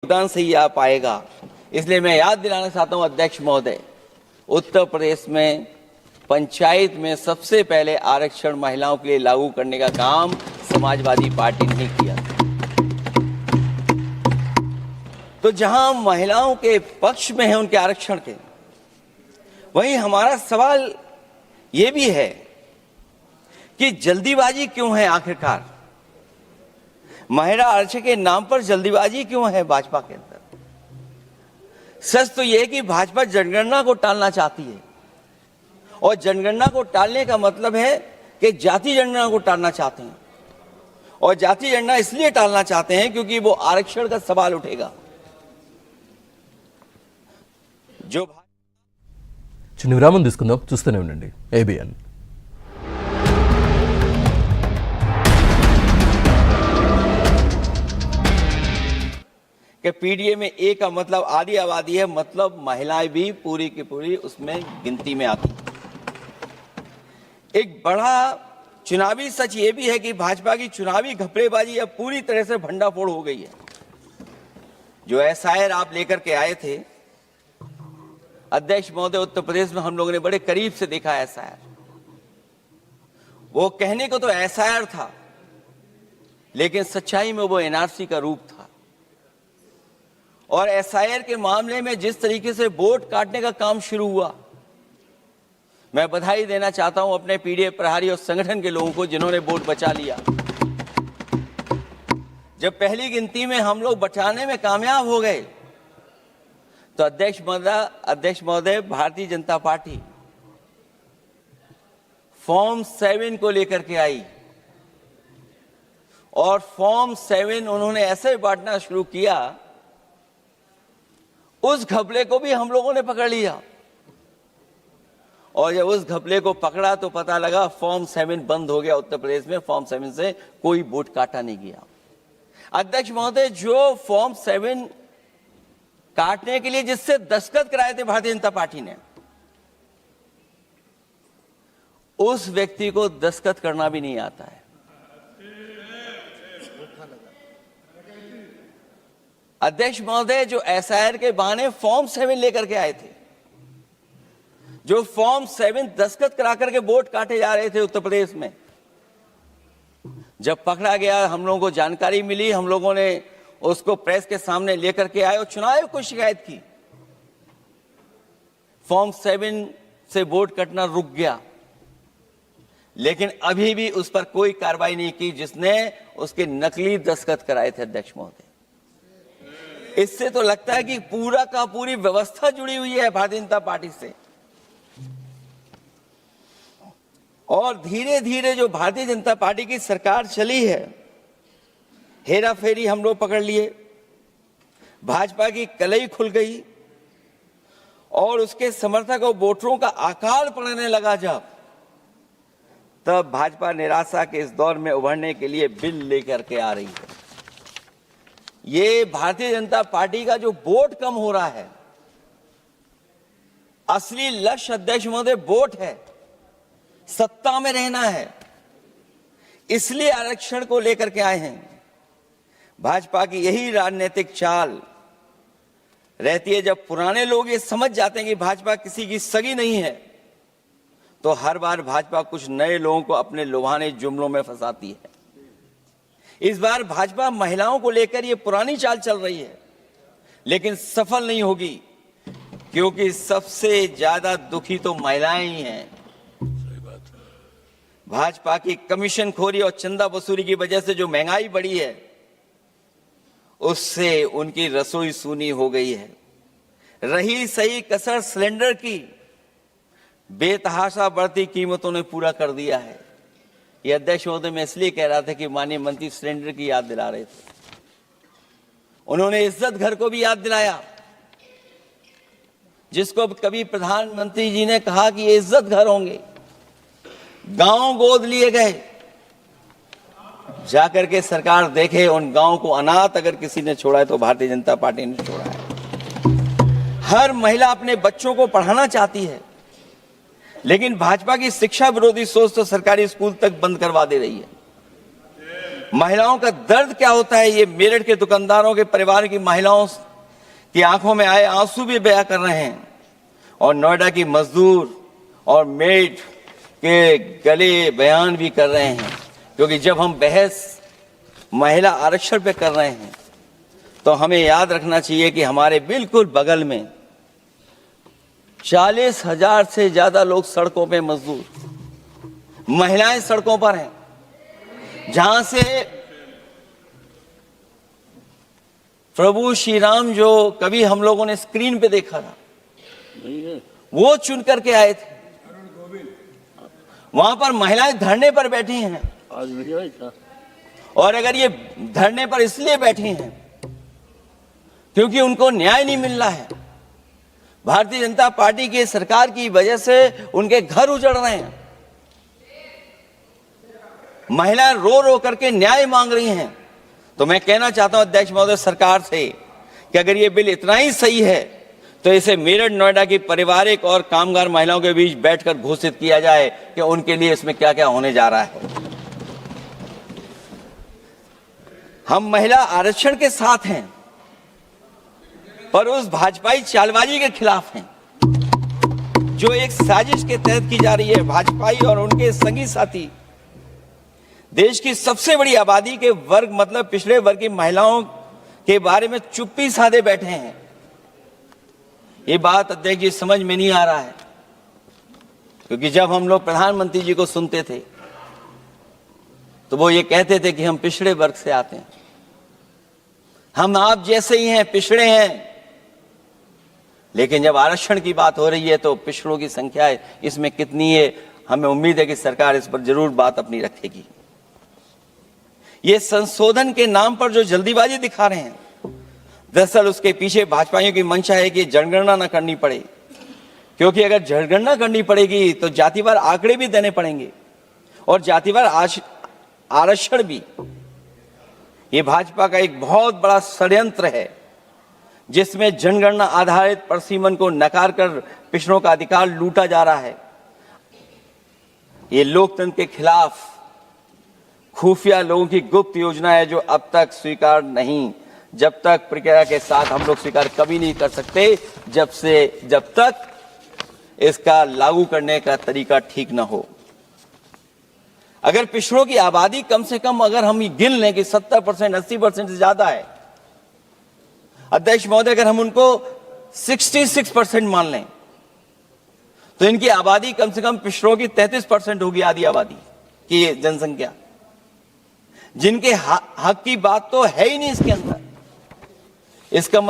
योगदान से ही आ पाएगा। इसलिए मैं याद दिलाना चाहता हूं अध्यक्ष महोदय, उत्तर प्रदेश में पंचायत में सबसे पहले आरक्षण महिलाओं के लिए लागू करने का काम समाजवादी पार्टी ने किया। तो जहां महिलाओं के पक्ष में है उनके आरक्षण के, वहीं हमारा सवाल यह भी है कि जल्दीबाजी क्यों है? आखिरकार महिला आरक्षण के नाम पर जल्दीबाजी क्यों है भाजपा के अंदर? सच तो यह है कि भाजपा जनगणना को टालना चाहती है, और जनगणना को टालने का मतलब है कि जाति जनगणना को टालना चाहते हैं। और जाति जनगणना इसलिए टालना चाहते हैं क्योंकि वो आरक्षण का सवाल उठेगा। जो చిన్న విరామం తీసుకుందాం, చూస్తూనే ఉండండి ఏబిఎన్. कि पीडीए में ए का मतलब आधी आबादी है, मतलब महिलाएं भी पूरी की पूरी उसमें गिनती में आती। एक बड़ा चुनावी सच ये भी है कि भाजपा की चुनावी घपलेबाजी अब पूरी तरह से भंडाफोड़ हो गई है। जो एसआईआर आप लेकर के आए थे अध्यक्ष महोदय, उत्तर प्रदेश में हम लोगों ने बड़े करीब से देखा एसआईआर। वो कहने को तो एसआईआर था, लेकिन सच्चाई में वो एनआरसी का रूप था। और एसआईआर के मामले में जिस तरीके से वोट काटने का काम शुरू हुआ, मैं बधाई देना चाहता हूं अपने पीडीए प्रहारी और संगठन के लोगों को जिन्होंने वोट बचा लिया। जब पहली गिनती में हम लोग बचाने में कामयाब हो गए तो अध्यक्ष महोदय भारतीय जनता पार्टी फॉर्म 7 को लेकर के आई, और फॉर्म 7 उन्होंने ऐसे बांटना शुरू किया, उस घपले को भी हम लोगों ने पकड़ लिया। और जब उस घपले को पकड़ा तो पता लगा फॉर्म 7 बंद हो गया उत्तर प्रदेश में। फॉर्म 7 से कोई वोट काटा नहीं गया। अध्यक्ष महोदय, जो फॉर्म 7 काटने के लिए जिससे दस्तखत कराए थे भारतीय जनता पार्टी ने, उस व्यक्ति को दस्तखत करना भी नहीं आता है। अध्यक्ष महोदय, जो एसआईआर के बहाने फॉर्म 7 लेकर के आए थे, जो फॉर्म 7 दस्तखत करा करके वोट काटे जा रहे थे उत्तर प्रदेश में, जब पकड़ा गया, हम लोगों को जानकारी मिली, हम लोगों ने उसको प्रेस के सामने लेकर के आए और चुनाव आयोग को शिकायत की। फॉर्म 7 से वोट कटना रुक गया, लेकिन अभी भी उस पर कोई कार्रवाई नहीं की जिसने उसके नकली दस्तखत कराए थे। अध्यक्ष महोदय, इससे तो लगता है कि पूरा का पूरी व्यवस्था जुड़ी हुई है भारतीय जनता पार्टी से। और धीरे धीरे जो भारतीय जनता पार्टी की सरकार चली है, हेरा फेरी हम लोग पकड़ लिए, भाजपा की कलई खुल गई, और उसके समर्थक और वोटरों का आकार पड़ने लगा जब, तब भाजपा निराशा के इस दौर में उभरने के लिए बिल लेकर के आ रही है। ये भारतीय जनता पार्टी का जो वोट कम हो रहा है, असली लक्ष्य अध्यक्ष महोदय वोट है, सत्ता में रहना है। इसलिए आरक्षण को लेकर के आए हैं। भाजपा की यही राजनीतिक चाल रहती है। जब पुराने लोग ये समझ जाते हैं कि भाजपा किसी की सगी नहीं है, तो हर बार भाजपा कुछ नए लोगों को अपने लुभाने जुमलों में फंसाती है। इस बार भाजपा महिलाओं को लेकर ये पुरानी चाल चल रही है, लेकिन सफल नहीं होगी, क्योंकि सबसे ज्यादा दुखी तो महिलाएं ही हैं। भाजपा की कमीशन खोरी और चंदा वसूली की वजह से जो महंगाई बढ़ी है, उससे उनकी रसोई सूनी हो गई है। रही सही कसर सिलेंडर की, बेतहाशा बढ़ती कीमतों ने पूरा कर दिया है। यह अध्यक्ष महोदय मैं इसलिए कह रहा था कि माननीय मंत्री सिलेंडर की याद दिला रहे थे। उन्होंने इज्जत घर को भी याद दिलाया, जिसको कभी प्रधानमंत्री जी ने कहा कि ये इज्जत घर होंगे। गांव गोद लिए गए, जाकर के सरकार देखे उन गांव को अनाथ अगर किसी ने छोड़ा है तो भारतीय जनता पार्टी ने छोड़ा है। हर महिला अपने बच्चों को पढ़ाना चाहती है, लेकिन भाजपा की शिक्षा विरोधी सोच तो सरकारी स्कूल तक बंद करवा दे रही है। महिलाओं का दर्द क्या होता है, ये मेरठ के दुकानदारों के परिवार की महिलाओं की आंखों में आए आंसू भी बयां कर रहे हैं, और नोएडा की मजदूर और मेड के गले बयान भी कर रहे हैं। क्योंकि जब हम बहस महिला आरक्षण पे कर रहे हैं तो हमें याद रखना चाहिए कि हमारे बिल्कुल बगल में 40,000 से ज्यादा लोग सड़कों पे मजदूर, महिलाएं सड़कों पर हैं, जहां से प्रभु श्री राम जो कभी हम लोगों ने स्क्रीन पे देखा था वो चुन करके आए थे। वहां पर महिलाएं धरने पर बैठी हैं, और अगर ये धरने पर इसलिए बैठी हैं क्योंकि उनको न्याय नहीं मिल रहा है, भारतीय जनता पार्टी की सरकार की वजह से उनके घर उजड़ रहे हैं, महिलाएं रो रो करके न्याय मांग रही हैं, तो मैं कहना चाहता हूं अध्यक्ष महोदय सरकार से कि अगर ये बिल इतना ही सही है तो इसे मेरठ नोएडा की पारिवारिक और कामगार महिलाओं के बीच बैठकर घोषित किया जाए कि उनके लिए इसमें क्या क्या होने जा रहा है। हम महिला आरक्षण के साथ हैं, पर उस भाजपाई चालबाजी के खिलाफ हैं जो एक साजिश के तहत की जा रही है। भाजपाई और उनके संगी साथी देश की सबसे बड़ी आबादी के वर्ग मतलब पिछड़े वर्ग की महिलाओं के बारे में चुप्पी साधे बैठे हैं। ये बात अध्यक्ष जी समझ में नहीं आ रहा है, क्योंकि जब हम लोग प्रधानमंत्री जी को सुनते थे तो वो ये कहते थे कि हम पिछड़े वर्ग से आते हैं, हम आप जैसे ही हैं, पिछड़े हैं। लेकिन जब आरक्षण की बात हो रही है तो पिछड़ों की संख्या इसमें कितनी है, हमें उम्मीद है कि सरकार इस पर जरूर बात अपनी रखेगी। ये संशोधन के नाम पर जो जल्दीबाजी दिखा रहे हैं, दरअसल उसके पीछे भाजपाइयों की मंशा है कि जनगणना न करनी पड़े, क्योंकि अगर जनगणना करनी पड़ेगी तो जातिवार आंकड़े भी देने पड़ेंगे और जातिवार आरक्षण भी। ये भाजपा का एक बहुत बड़ा षड्यंत्र है जिसमें जनगणना आधारित परिसीमन को नकार कर पिछड़ों का अधिकार लूटा जा रहा है। ये लोकतंत्र के खिलाफ खुफिया लोगों की गुप्त योजना है जो अब तक स्वीकार नहीं, जब तक प्रक्रिया के साथ हम लोग स्वीकार कभी नहीं कर सकते जब तक इसका लागू करने का तरीका ठीक ना हो। अगर पिछड़ों की आबादी कम से कम अगर हम गिन लें कि 70% 80% से ज्यादा है, अध्यक्ष महोदय अगर हम उनको 66% मान लें तो इनकी आबादी कम से कम पिछड़ों की 33% होगी, आधी आबादी की जनसंख्या, जिनके हक की बात तो है ही नहीं इसके अंदर। इसका मतलब